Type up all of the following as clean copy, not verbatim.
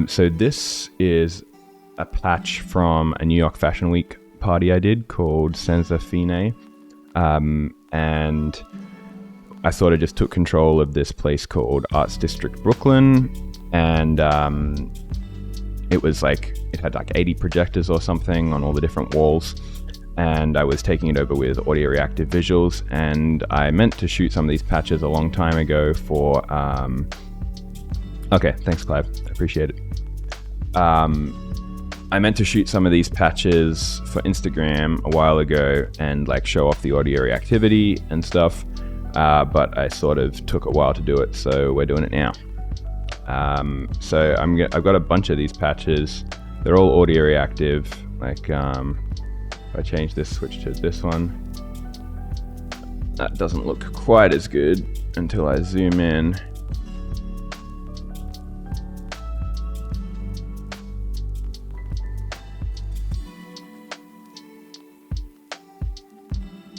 So this is a patch from a New York Fashion Week party I did called Senza Fine. And I sort of just took control of this place called Arts District Brooklyn. And it was like, it had like 80 projectors or something on all the different walls. And I was taking it over with audio-reactive visuals. And I meant to shoot some of these patches a long time ago for... Okay, thanks, Clive. I appreciate it. I meant to shoot some of these patches for Instagram a while ago and like show off the audio reactivity and stuff, but I sort of took a while to do it, so we're doing it now. So I've got a bunch of these patches. They're all audio reactive. Like if I change this, switch to this one, that doesn't look quite as good until I zoom in.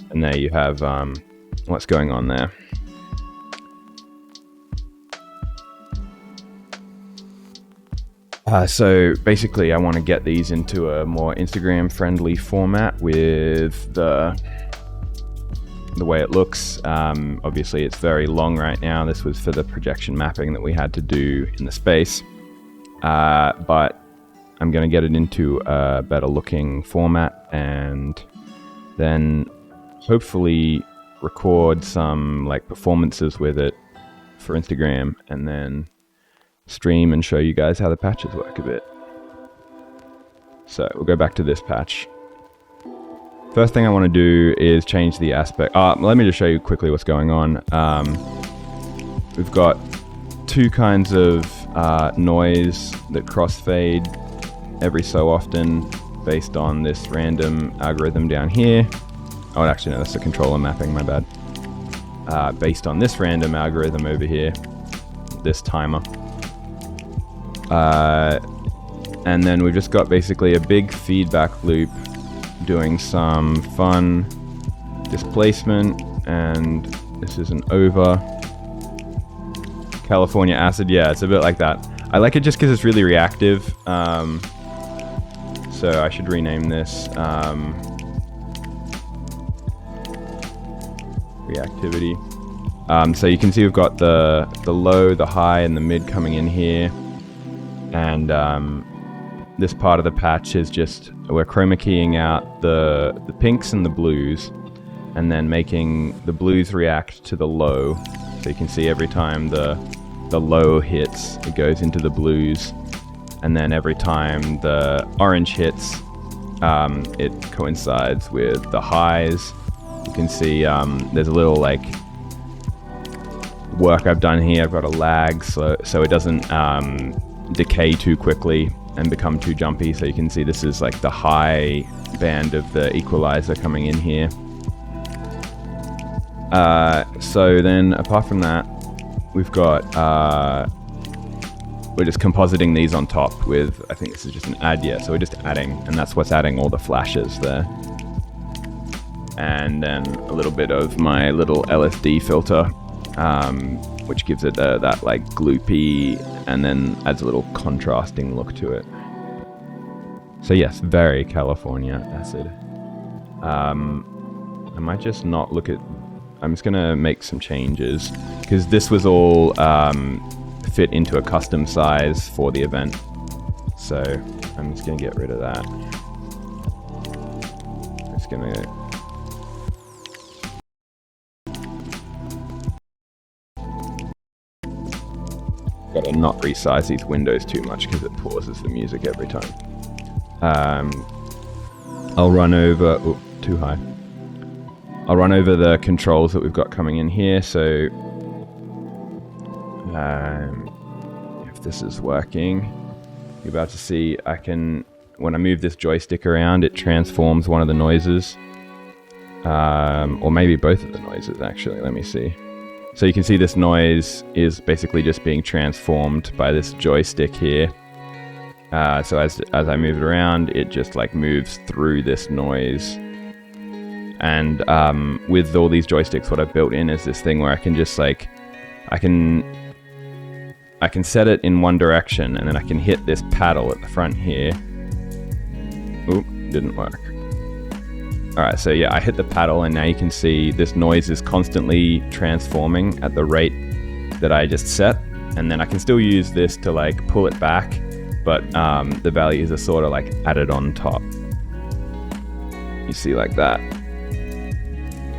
And there you have what's going on there. So basically I want to get these into a more Instagram friendly format with the way it looks. Obviously it's very long right now. This was for the projection mapping that we had to do in the space. But I'm going to get it into a better looking format and then hopefully record some like performances with it for Instagram and then stream and show you guys how the patches work a bit. So we'll go back to this patch. First thing I want to do is change the aspect. Let me just show you quickly what's going on. We've got two kinds of noise that crossfade every so often based on this random algorithm down here. Oh, actually, no, that's the controller mapping, my bad. Based on this random algorithm over here, this timer. And then we've just got basically a big feedback loop doing some fun displacement, and this is an over. California acid, yeah, it's a bit like that. I like it just because it's really reactive. So I should rename this reactivity. So you can see we've got the low, the high, and the mid coming in here. And this part of the patch is just, we're chroma keying out the pinks and the blues, and then making the blues react to the low. So you can see every time the low hits, it goes into the blues. And then every time the orange hits, it coincides with the highs. You can see there's a little like work I've done here. I've got a lag so it doesn't decay too quickly and become too jumpy. So you can see this is like the high band of the equalizer coming in here. So then apart from that, we've got we're just compositing these on top with, I think this is just an add, yeah, so we're just adding, and that's what's adding all the flashes there. And then a little bit of my little LSD filter, which gives it that like gloopy, and then adds a little contrasting look to it. So yes, very California acid. I might just not look at, I'm just gonna make some changes, because this was all fit into a custom size for the event. So I'm just gonna get rid of that. I'm just gonna gotta not resize these windows too much because it pauses the music every time. I'll run over, too high. I'll run over the controls that we've got coming in here. So if this is working, you're about to see I can, when I move this joystick around, it transforms one of the noises. Or maybe both of the noises actually, let me see. So you can see this noise is basically just being transformed by this joystick here. So as I move it around, it just like moves through this noise. And with all these joysticks, what I've built in is this thing where I can just like, I can I can set it in one direction, and then I can hit this paddle at the front here. Oop, didn't work. All right, so yeah, I hit the paddle, and now you can see this noise is constantly transforming at the rate that I just set. And then I can still use this to like pull it back, but the values are sort of like added on top. You see like that.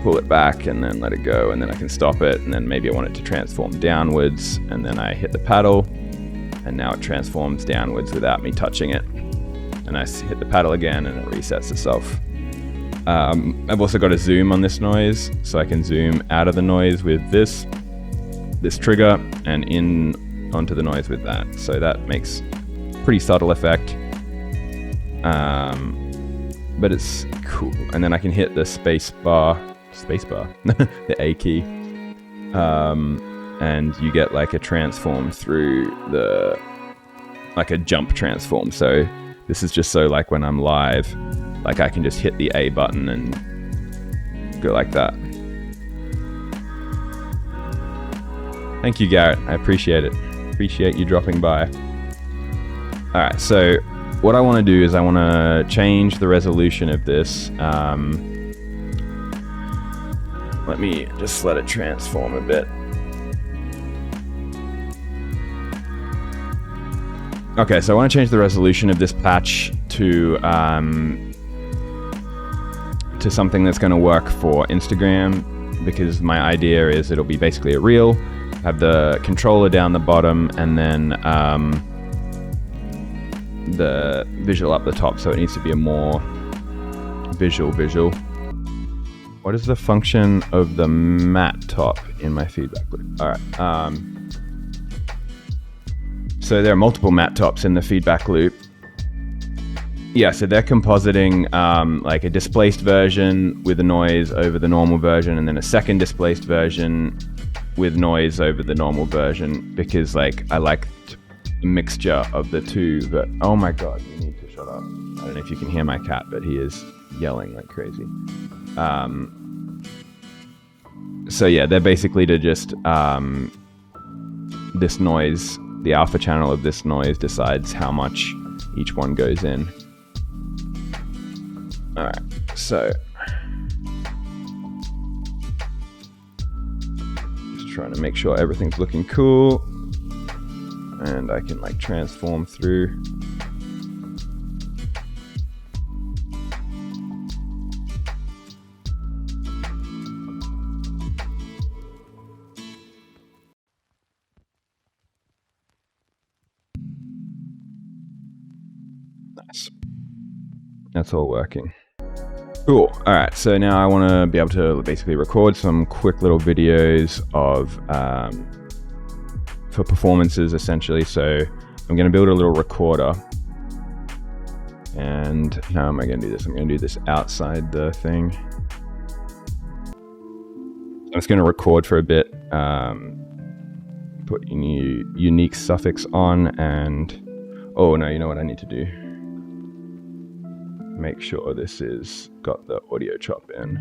Pull it back and then let it go, and then I can stop it, and then maybe I want it to transform downwards, and then I hit the paddle, and now it transforms downwards without me touching it. And I hit the paddle again, and it resets itself. I've also got a zoom on this noise, so I can zoom out of the noise with this trigger and in onto the noise with that. So that makes pretty subtle effect, but it's cool. And then I can hit the spacebar, the A key, and you get like a transform through like a jump transform. So this is just so like when I'm live, like I can just hit the A button and go like that. Thank you, Garrett. I appreciate it. Appreciate you dropping by. All right, so what I want to do is I want to change the resolution of this. Let me just let it transform a bit. Okay, so I want to change the resolution of this patch to something that's going to work for Instagram, because my idea is it'll be basically a reel, have the controller down the bottom, and then the visual up the top, so it needs to be a more visual. What is the function of the matte top in my feedback loop? All right. So there are multiple matte tops in the feedback loop. Yeah, so they're compositing like a displaced version with a noise over the normal version, and then a second displaced version with noise over the normal version, because like I like a mixture of the two. But oh my god, you need to shut up. I don't know if you can hear my cat, but he is yelling like crazy. So yeah, they're basically to just this noise, the alpha channel of this noise decides how much each one goes in. All right, so just trying to make sure everything's looking cool, and I can like transform through. Nice. That's all working. Cool. All right. So now I want to be able to basically record some quick little videos of for performances, essentially. So I'm going to build a little recorder. And how am I going to do this? I'm going to do this outside the thing. I'm just going to record for a bit. Put unique suffix on, and oh no, you know what I need to do? Make sure this is got the audio chop in.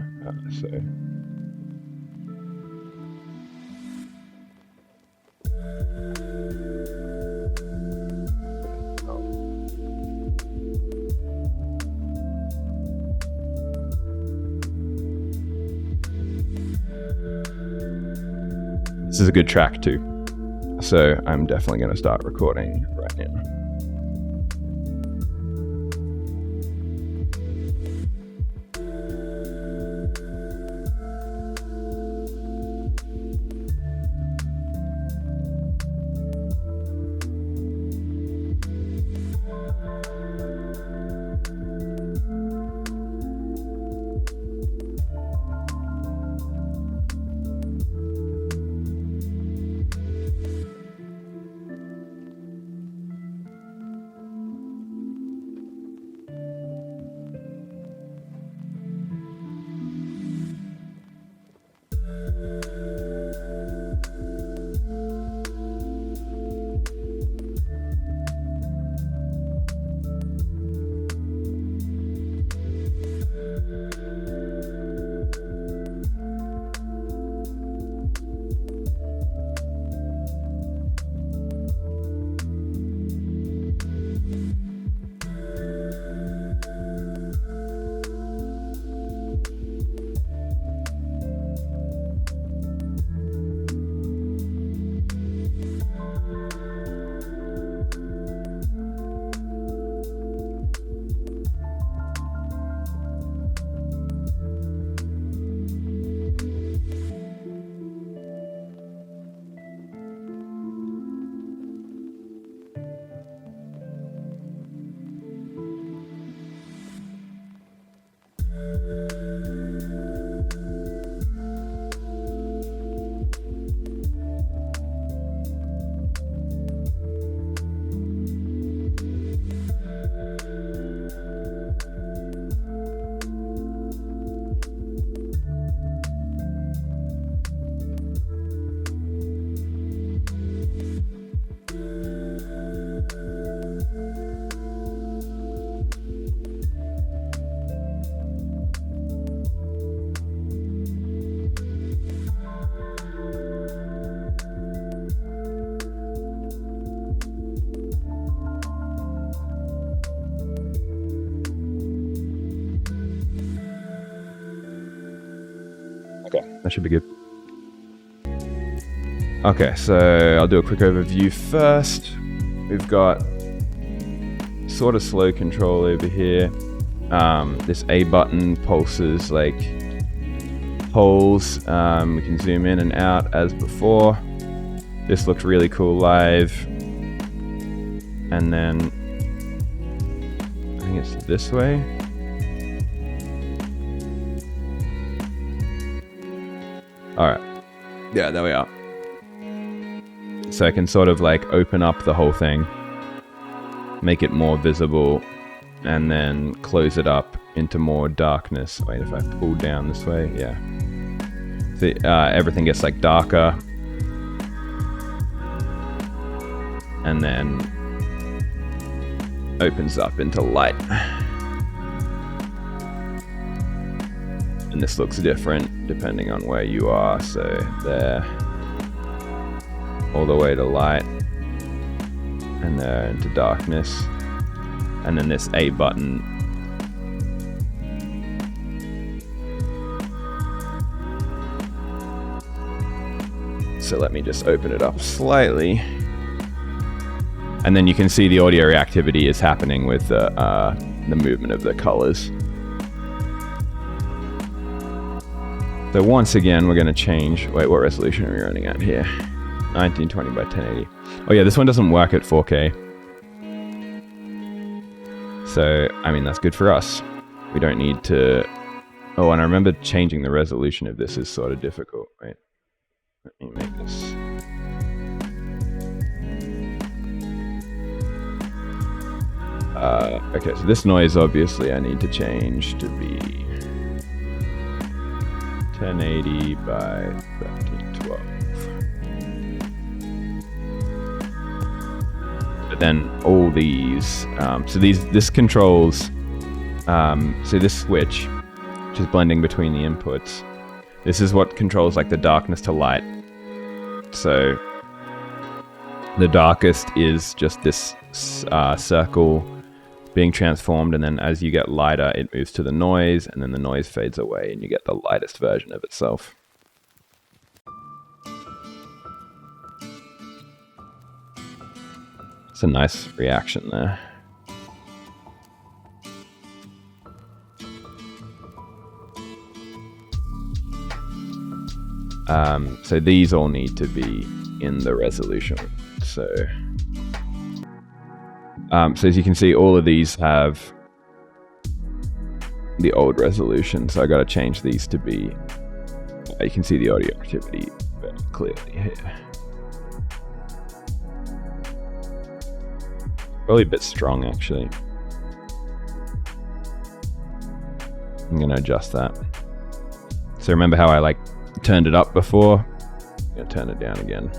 This is a good track too. So I'm definitely going to start recording right now. that should be good. Okay, so I'll do a quick overview first. We've got sort of slow control over here. This A button pulses like holes. We can zoom in and out as before. This looks really cool live. And then I think it's this way. All right. Yeah, there we are. So I can sort of like open up the whole thing, make it more visible, and then close it up into more darkness. Wait, if I pull down this way, yeah. See, everything gets like darker. And then opens up into light. And this looks different depending on where you are. So there, all the way to light, and there into darkness. And then this A button so let me just open it up slightly. And then you can see the audio reactivity is happening with the movement of the colors. So once again, we're going to change. Wait, what resolution are we running at here? 1920 by 1080. Oh yeah, this one doesn't work at 4K. So, I mean, that's good for us. We don't need to... Oh, and I remember changing the resolution of this is sort of difficult. Wait, let me make this... okay, so this noise obviously I need to change to be 1080 by 1312. But then all these, so this controls, so this switch, which is blending between the inputs, this is what controls like the darkness to light. So the darkest is just this circle being transformed, and then as you get lighter, it moves to the noise, and then the noise fades away, and you get the lightest version of itself. It's a nice reaction there. So these all need to be in the resolution. So as you can see, all of these have the old resolution, so I got to change these to be, you can see the audio activity very clearly here. Probably a bit strong, actually. I'm going to adjust that. So remember how I like turned it up before? I'm going to turn it down again.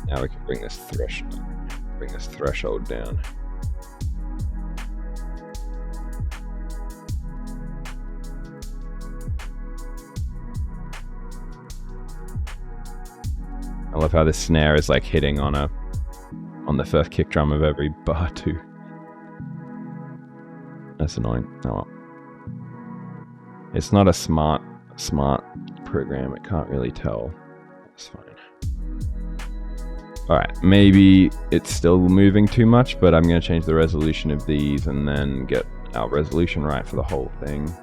Now we can bring this threshold down. I love how this snare is like hitting on the first kick drum of every bar too. That's annoying. Oh well. It's not a smart program. It can't really tell. It's fine. Alright, maybe it's still moving too much, but I'm going to change the resolution of these and then get our resolution right for the whole thing.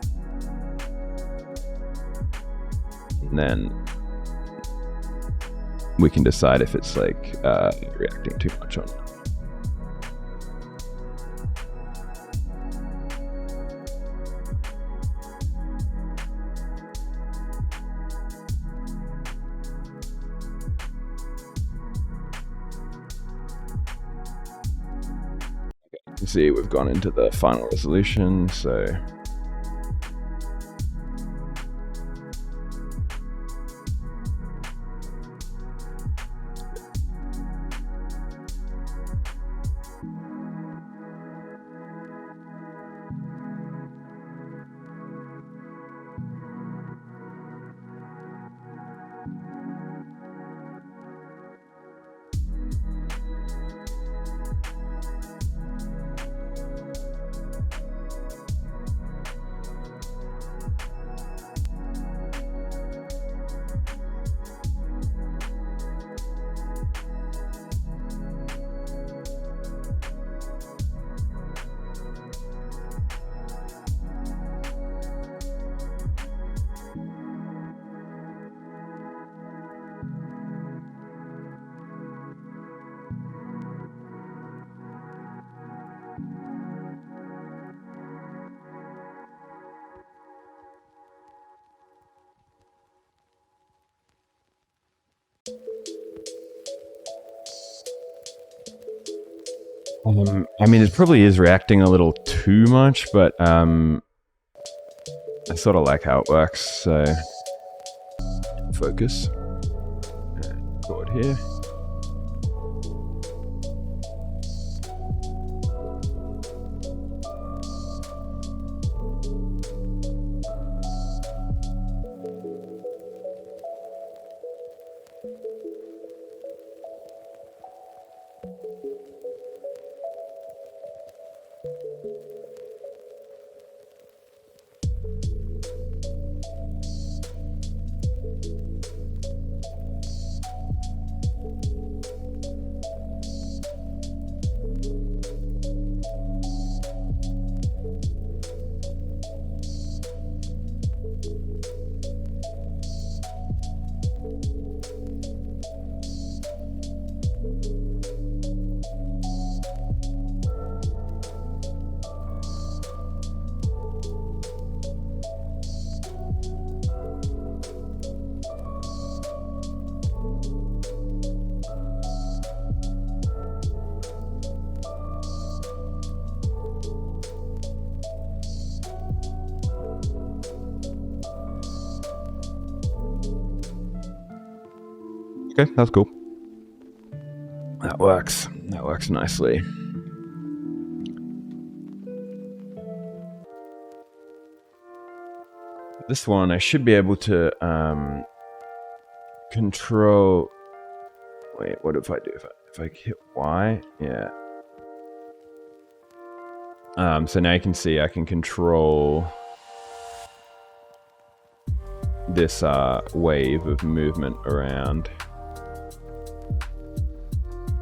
And then we can decide if it's like reacting too much or not. You can see we've gone into the final resolution, so I mean, it probably is reacting a little too much, but I sort of like how it works. So focus, record here. Okay, that's cool. That works. That works nicely. This one, I should be able to control. Wait, what if I do? If I hit Y, yeah. So now you can see I can control this wave of movement around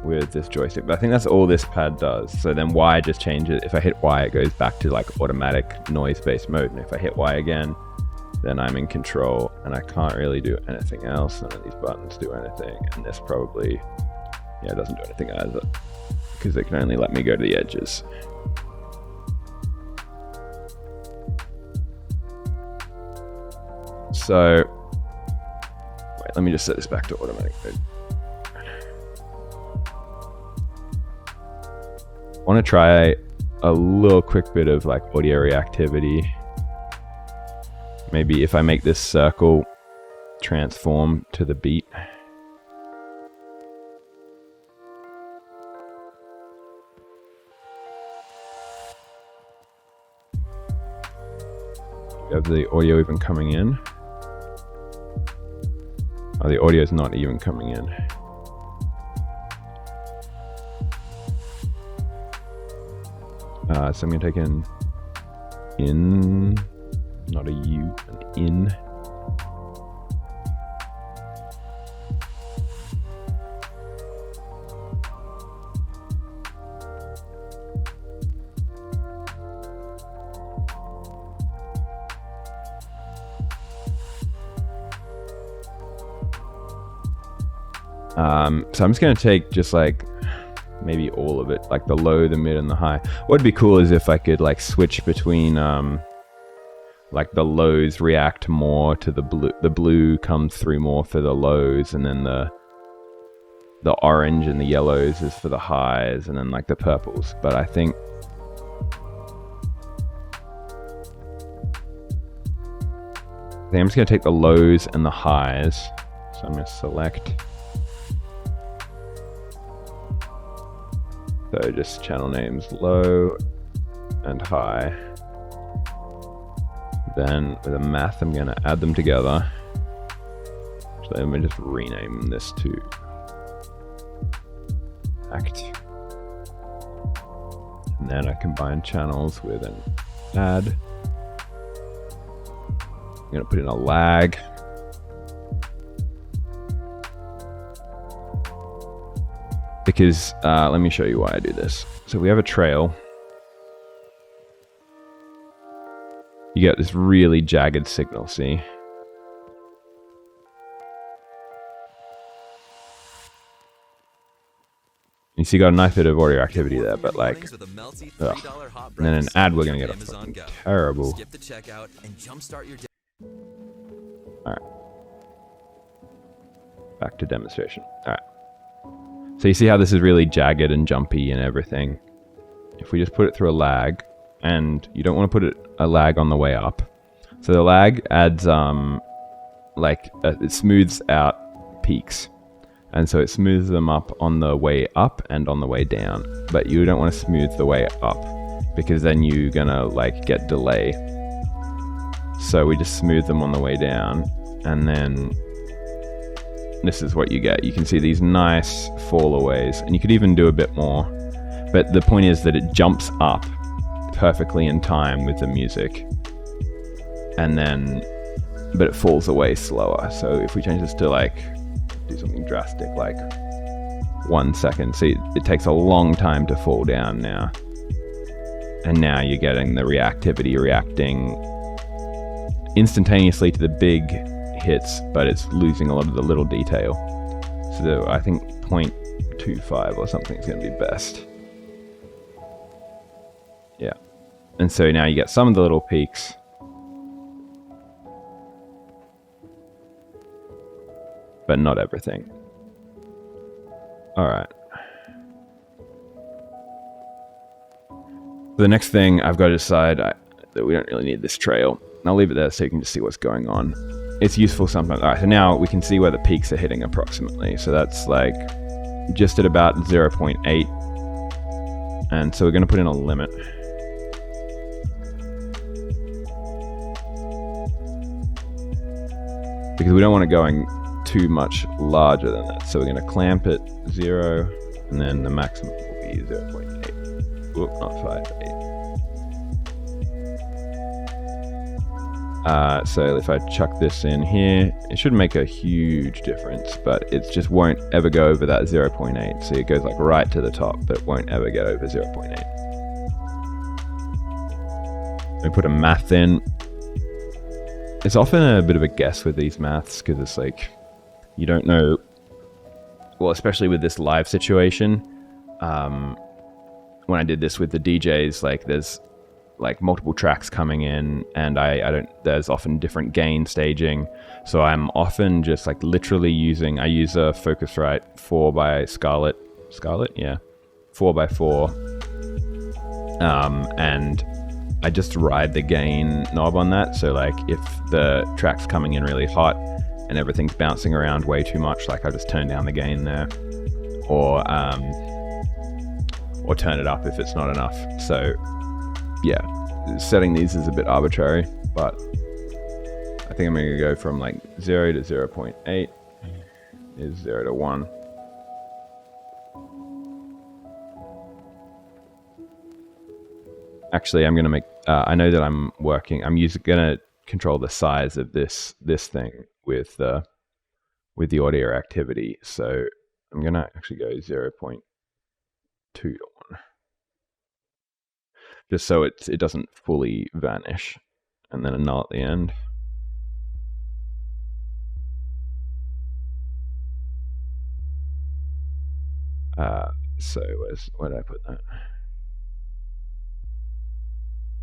with this joystick. But I think that's all this pad does. So then Y just changes. If I hit Y, it goes back to like automatic noise-based mode. And if I hit Y again, then I'm in control and I can't really do anything else. None of these buttons do anything. And this probably, yeah, doesn't do anything either, because they can only let me go to the edges. So, wait, let me just set this back to automatic mode. I want to try a little quick bit of like audio reactivity. Maybe if I make this circle transform to the beat. Do you have the audio even coming in? Oh, the audio is not even coming in. So I'm going to take an in, not a U, an in. So I'm just going to take just like maybe all of it, like the low, the mid, and the high. What'd be cool is if I could like switch between like the lows react more to the blue comes through more for the lows, and then the orange and the yellows is for the highs, and then like the purples. But I think I'm just going to take the lows and the highs. So I'm going to select. So just channel names low and high. Then with a math, I'm going to add them together. So let me just rename this to act. And then I combine channels with an add. I'm going to put in a lag. Because let me show you why I do this. So we have a trail. You get this really jagged signal, see? You see, got a nice bit of audio activity there, but like, ugh. And then an ad, we're gonna get a fucking terrible. All right. Back to demonstration. All right. So you see how this is really jagged and jumpy and everything. if we just put it through a lag, and you don't want to put a lag on the way up. So the lag adds, it smooths out peaks. And so it smooths them up on the way up and on the way down. But you don't want to smooth the way up, because then you're gonna get delay. So we just smooth them on the way down, and then this is what you get. You can see these nice fallaways, and you could even do a bit more. But the point is that it jumps up perfectly in time with the music, and then, but it falls away slower. So if we change this to do something drastic, 1 second, see, it takes a long time to fall down now. And now you're getting the reactivity reacting instantaneously to the big hits, but it's losing a lot of the little detail. So I think 0.25 or something is going to be best. Yeah. And so now you get some of the little peaks. But not everything. All right. The next thing I've got to decide that we don't really need this trail. And I'll leave it there so you can just see what's going on. It's useful sometimes. All right, so now we can see where the peaks are hitting approximately. So that's just at about 0.8. And so we're going to put in a limit. Because we don't want it going too much larger than that. So we're going to clamp it 0, and then the maximum will be 0.8. Oop, not 5, 8. So if I chuck this in here, it should make a huge difference, but it just won't ever go over that 0.8. So it goes right to the top, but it won't ever get over 0.8. We put a math in. It's often a bit of a guess with these maths, because it's you don't know, well, especially with this live situation. When I did this with the DJs, there's multiple tracks coming in, and there's often different gain staging. So I'm often just literally I use a Focusrite 4 by Scarlett, yeah, 4x4. And I just ride the gain knob on that. So if the track's coming in really hot and everything's bouncing around way too much, I just turn down the gain there, or turn it up if it's not enough. So yeah, setting these is a bit arbitrary, but I think I'm going to go from 0 to 0.8 is 0 to 1. Actually, I'm going to make, I know that I'm going to control the size of this thing with the audio activity. So I'm going to actually go 0.2 to 1. Just so it doesn't fully vanish, and then a null at the end. So where did I put that?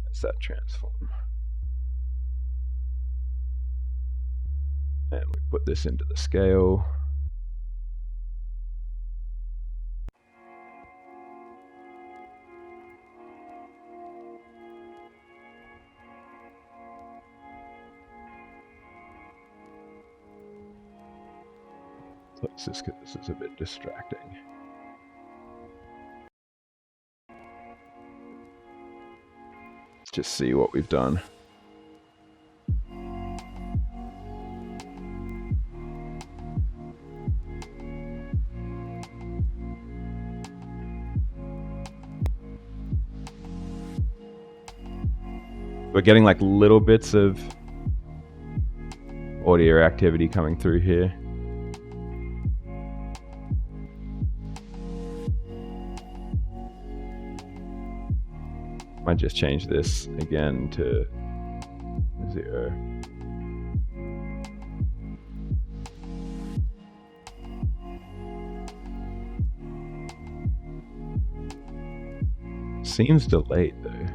That's that transform. And we put this into the scale. Let's just get this is a bit distracting. Let's just see what we've done. We're getting little bits of audio activity coming through here. Might just change this again to 0. Seems delayed though.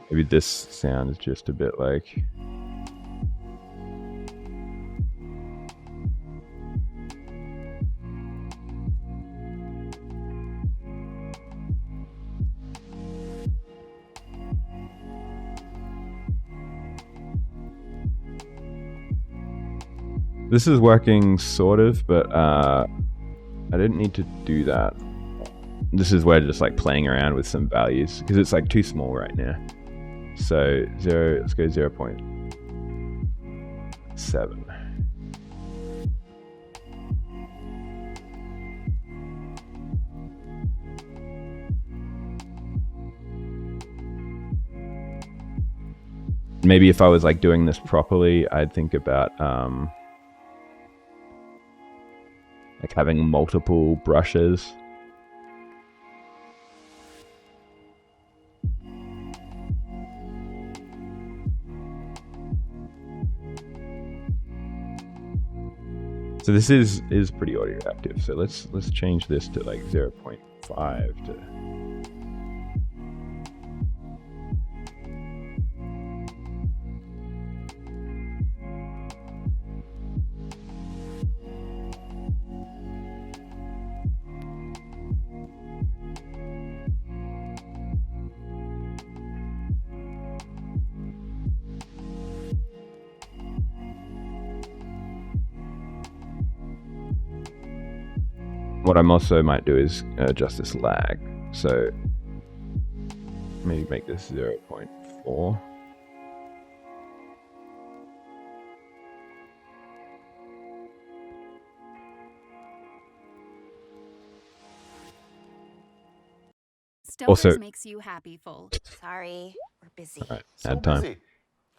Maybe maybe this sound is just a bit like... This is working sort of, but I didn't need to do that. This is where just like playing around with some values because it's like too small right now. So let's go 0.7. Maybe if I was like doing this properly, I'd think about like having multiple brushes. So this is pretty audio reactive. So let's change this to like 0.5 to... What I also might do is adjust this lag. So maybe make this 0.4. Also makes you happy, full. Sorry, we're busy. All right, So add time. busy.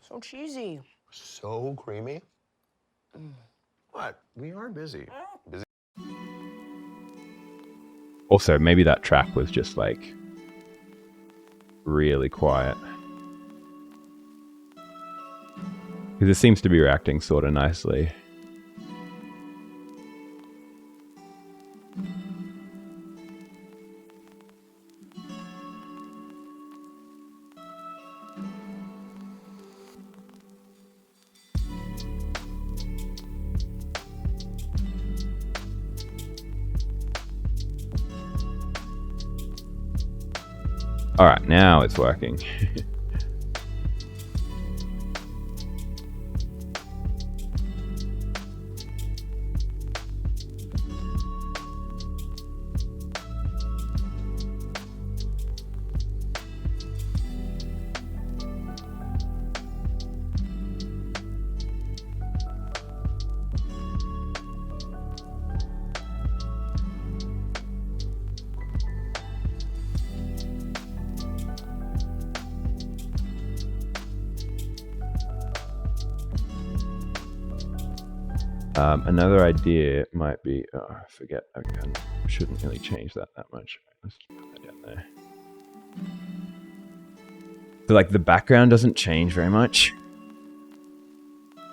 So cheesy. So creamy. What? We are busy. Busy. Also, maybe that track was just like really quiet. Because it seems to be reacting sort of nicely. All right, now it's working. Another idea might be, oh, I forget, okay, I shouldn't really change that much. Let's put that down there. So like the background doesn't change very much.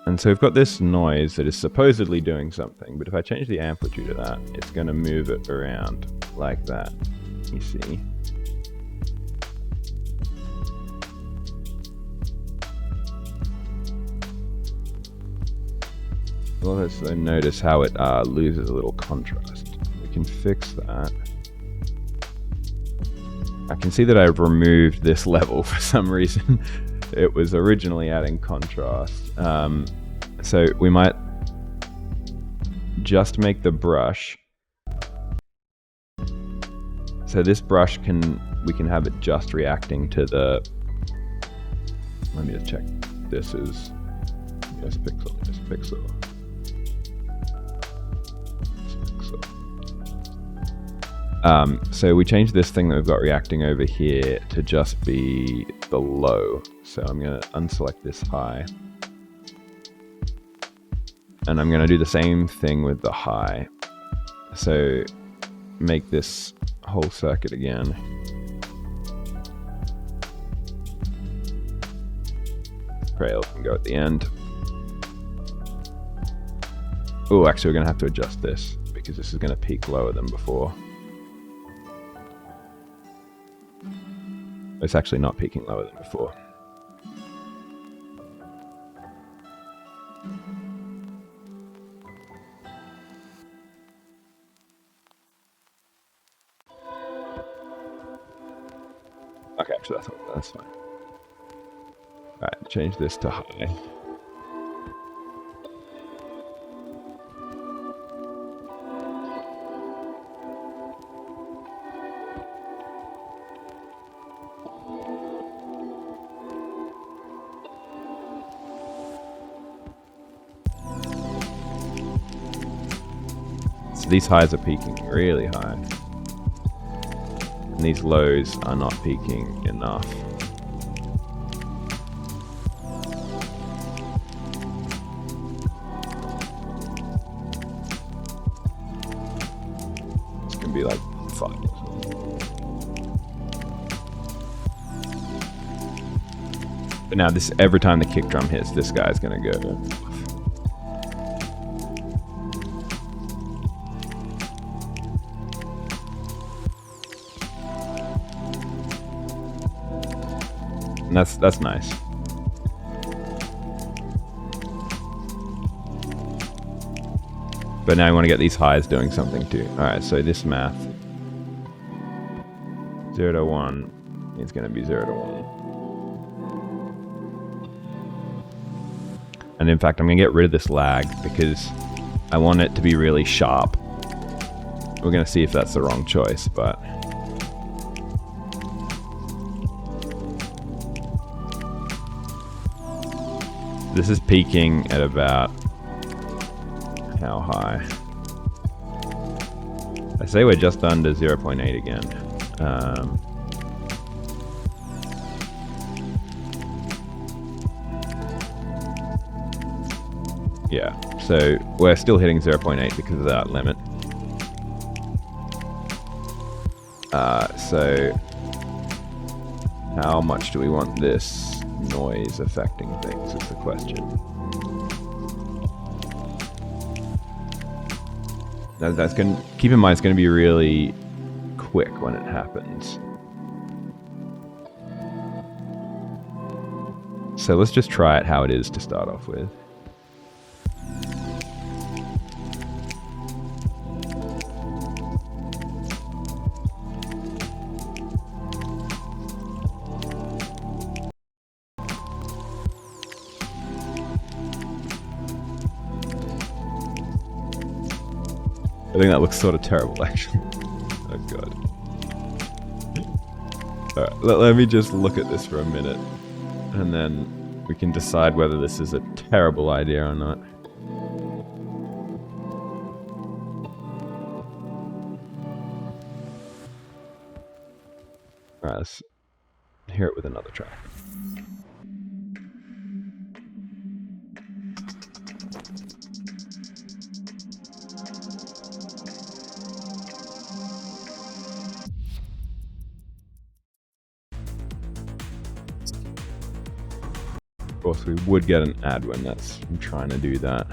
And so we've got this noise that is supposedly doing something, but if I change the amplitude of that, it's going to move it around like that, you see. Also notice how it loses a little contrast. We can fix that. I can see that I've removed this level for some reason. It was originally adding contrast. So we might just make the brush. So this brush we can have it just reacting to the, let me just check. This is yes pixel. So we changed this thing that we've got reacting over here to just be the low. So I'm going to unselect this high. And I'm going to do the same thing with the high. So make this whole circuit again. Trail can go at the end. Oh, actually we're going to have to adjust this because this is going to peak lower than before. It's actually not peaking lower than before. Okay, actually that's fine. Alright, change this to high. So these highs are peaking really high. And these lows are not peaking enough. It's gonna be like 5 or something. But now this, every time the kick drum hits, this guy's gonna go off. And that's nice. But now I want to get these highs doing something too. Alright, so this math. 0 to 1 is going to be 0 to 1. And in fact, I'm going to get rid of this lag because I want it to be really sharp. We're going to see if that's the wrong choice, but... This is peaking at about how high? I say we're just under 0.8 again. Yeah, so we're still hitting 0.8 because of that limit. So how much do we want this noise affecting things is the question. Now that's going to, keep in mind it's going to be really quick when it happens. So let's just try it how it is to start off with. I think that looks sort of terrible, actually. Oh god. Alright, let me just look at this for a minute, and then we can decide whether this is a terrible idea or not. Alright, let's hear it with another track. Of course, we would get an ad when I'm trying to do that.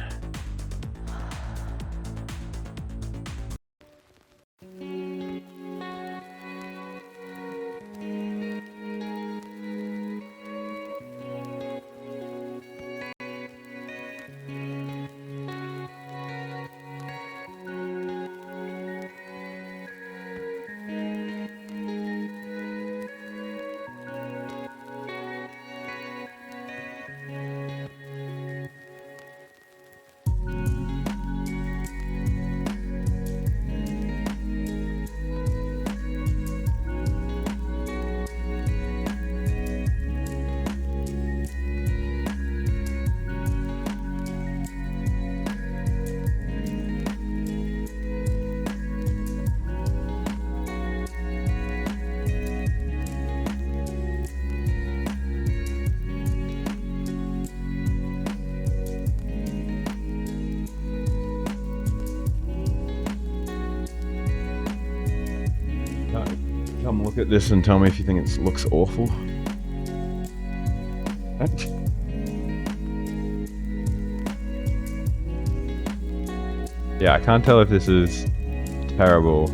Come look at this and tell me if you think it looks awful. Yeah, I can't tell if this is terrible.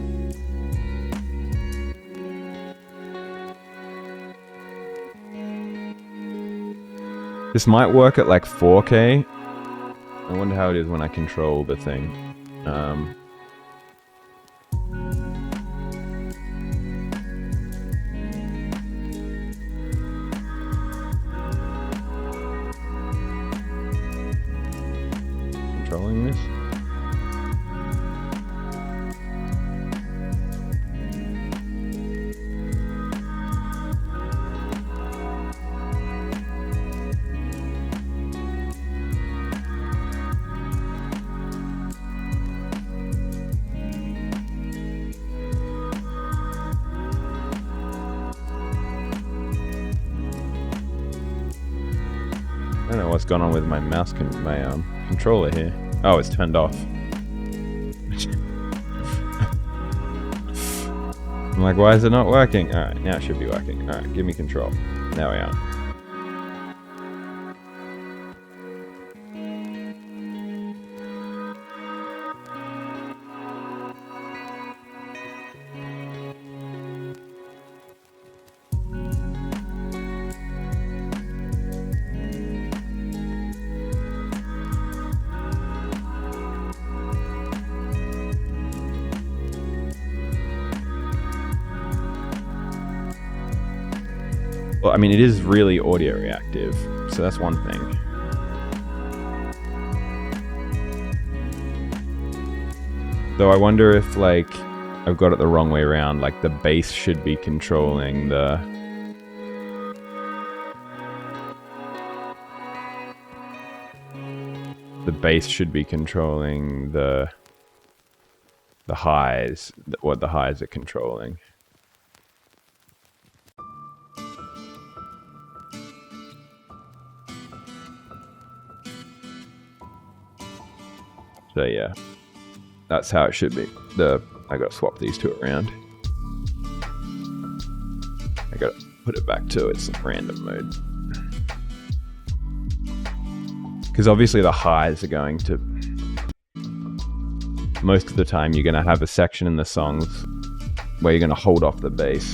This might work at like 4K, I wonder how it is when I control the thing. Controlling this? I don't know what's going on with my mouse, controller here. Oh, it's turned off. I'm like, why is it not working? Alright, now it should be working. Alright, give me control. There we are. Well, I mean, it is really audio-reactive, so that's one thing. Though I wonder if, like, I've got it the wrong way around. Like, the bass should be controlling the... The bass should be controlling the highs, what the highs are controlling. So yeah, that's how it should be. I gotta swap these two around. I gotta put it back to its random mode. Because obviously the highs are going to... Most of the time you're gonna have a section in the songs where you're gonna hold off the bass.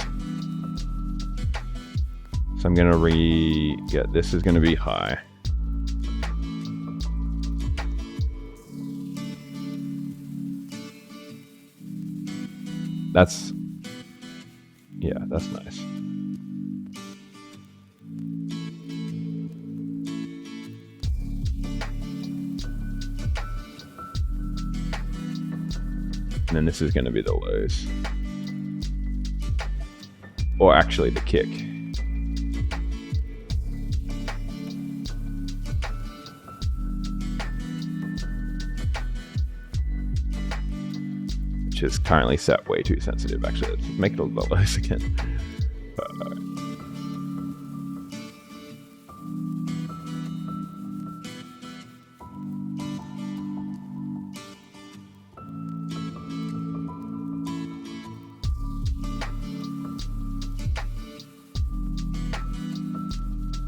So I'm gonna this is gonna be high. That's nice. And then this is going to be the lows. Or actually the kick. Which is currently set way too sensitive, actually. Let's make it a little lows again.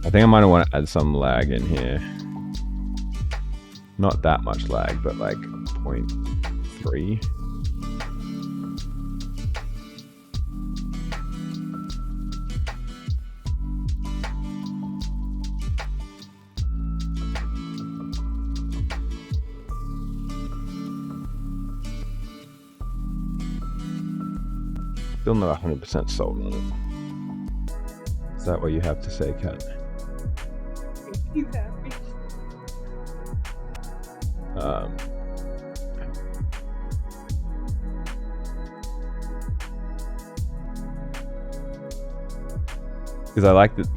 I think I might want to add some lag in here. Not that much lag, but like 0.3. Still not 100% sold on it. Is that what you have to say, Kat? He's happy. Because I like that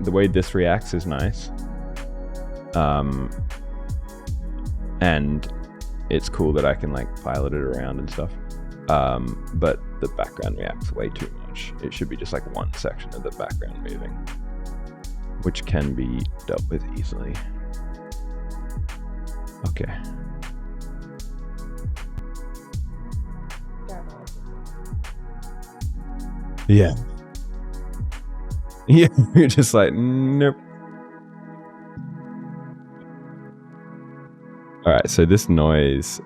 the way this reacts is nice. And it's cool that I can like pilot it around and stuff. But the background reacts way too much. It should be just like one section of the background moving, which can be dealt with easily. Okay. Yeah. Yeah, you're just like, nope. All right, so this noise,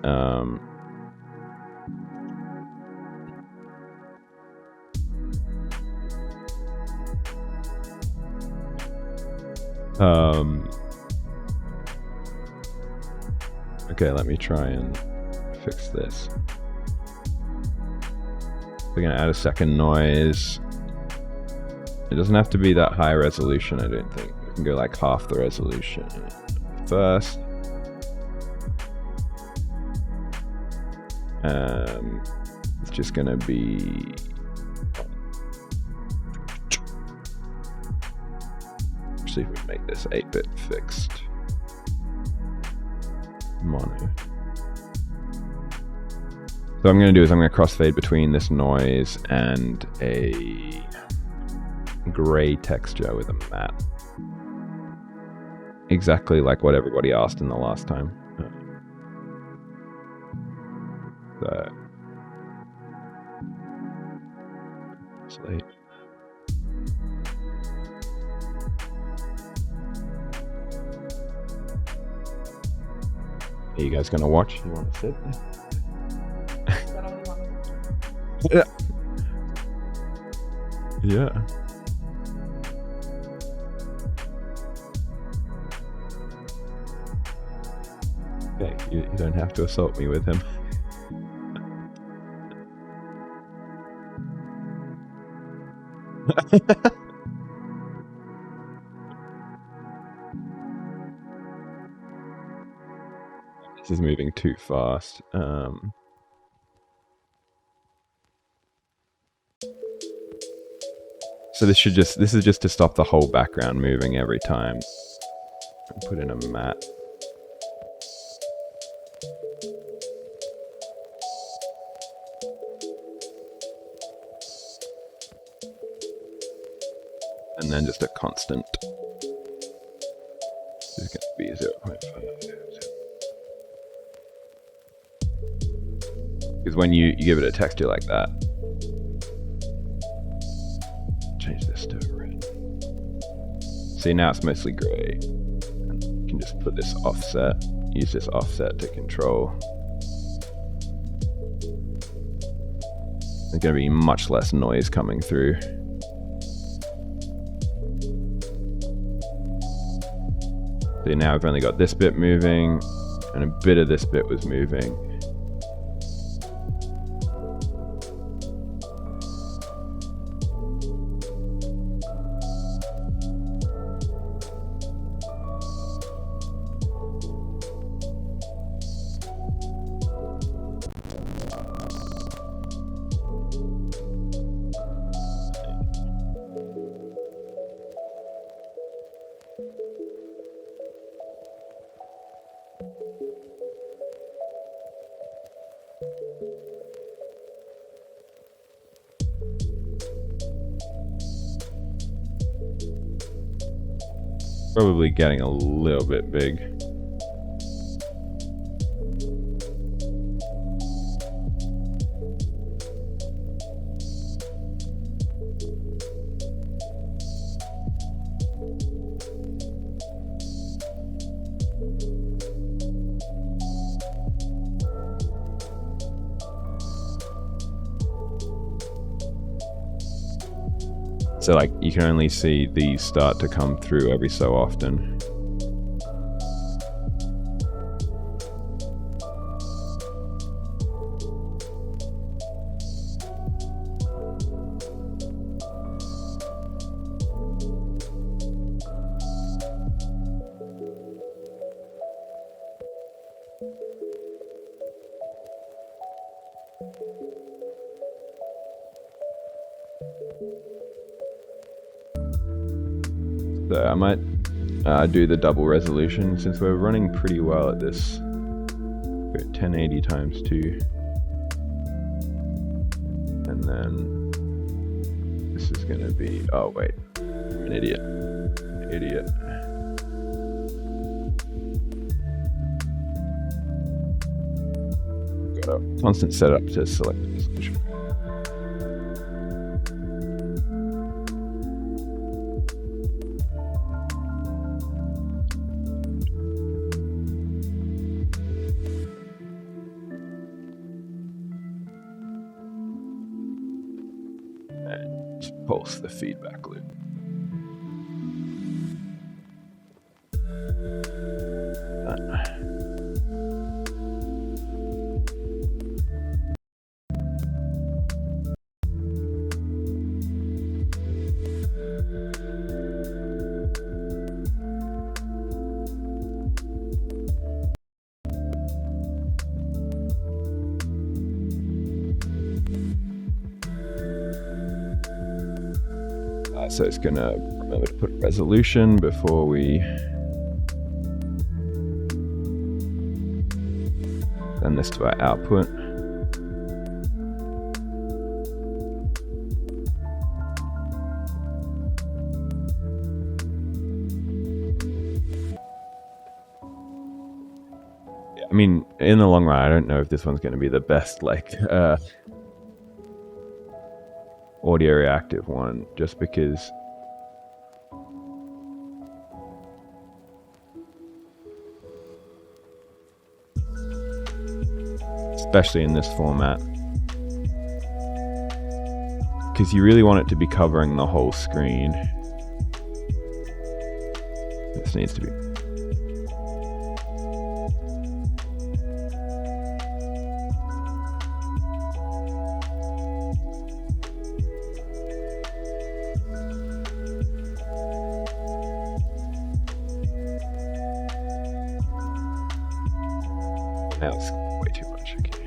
Okay, let me try and fix this. We're gonna add a second noise. It doesn't have to be that high resolution, I don't think. We can go like half the resolution first. It's just gonna be see if we can make this 8-bit fixed mono. So what I'm going to do is I'm going to crossfade between this noise and a gray texture with a matte. Exactly like what everybody asked in the last time. So slate. Are you guys gonna watch? You want to sit? Yeah. Yeah. Okay, you don't have to assault me with him. This is moving too fast. So this is just to stop the whole background moving every time. Put in a matte. And then just a constant. This is going to be 0.5. Because when you give it a texture like that, change this to red. See, now it's mostly gray. And you can just put this offset, use this offset to control. There's going to be much less noise coming through. So now I've only got this bit moving, and a bit of this bit was moving. Probably getting a little bit big. So like you can only see these start to come through every so often. So I might do the double resolution since we're running pretty well at this. We're at 1080 times 2. And then this is going to be, oh wait, I'm an idiot. Idiot. Got a constant setup to select the resolution. Pulse the feedback loop. so it's gonna remember to put resolution before we send this to our output. I mean, in the long run, I don't know if this one's going to be the best, like, audio-reactive one, just because especially in this format, because you really want it to be covering the whole screen. This needs to be now it's way too much. Okay.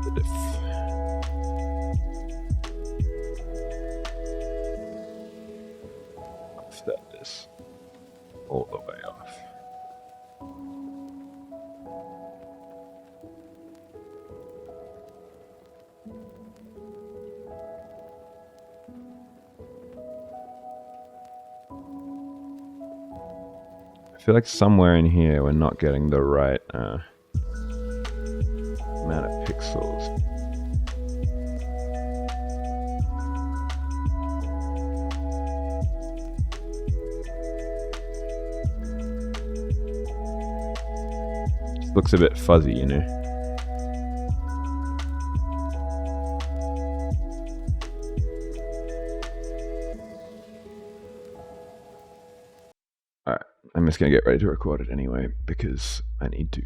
The diff. Offset this all the way off. I feel like somewhere in here we're not getting the right amount of pixels. Just looks a bit fuzzy, you know. I'm just gonna get ready to record it anyway because I need to.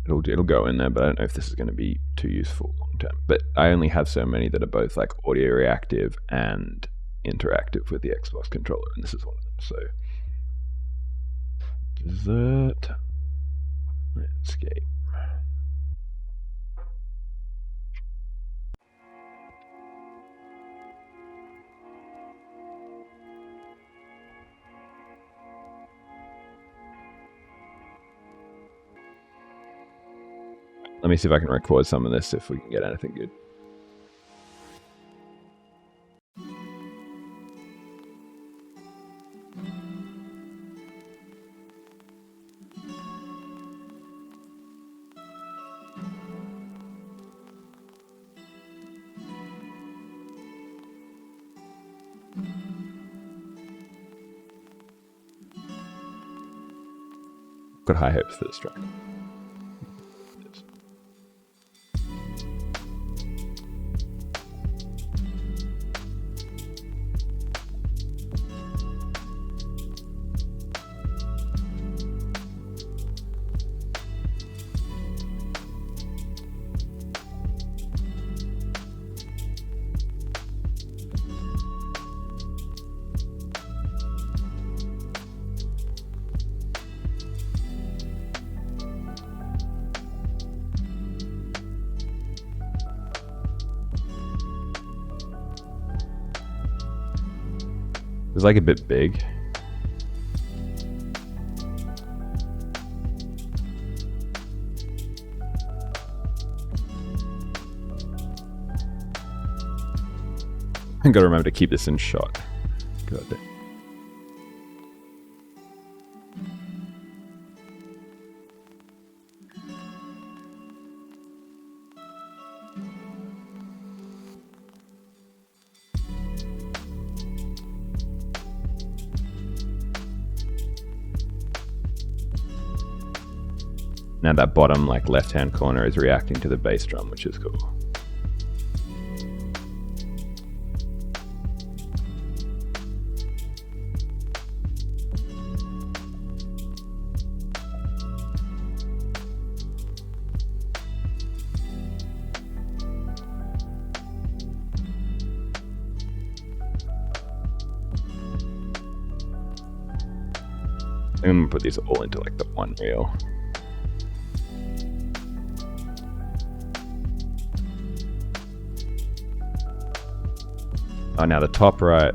It'll go in there, but I don't know if this is gonna be too useful long term. But I only have so many that are both like audio reactive and interactive with the Xbox controller, and this is one of them. So desert landscape. Let me see if I can record some of this, if we can get anything good. Got high hopes for this track. It's like a bit big. I gotta remember to keep this in shot. God damn. Now that bottom like left-hand corner is reacting to the bass drum, which is cool. I'm gonna put these all into like the one reel. Oh, now the top right.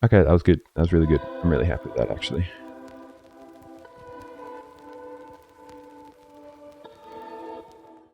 Okay, that was good. That was really good. I'm really happy with that, actually.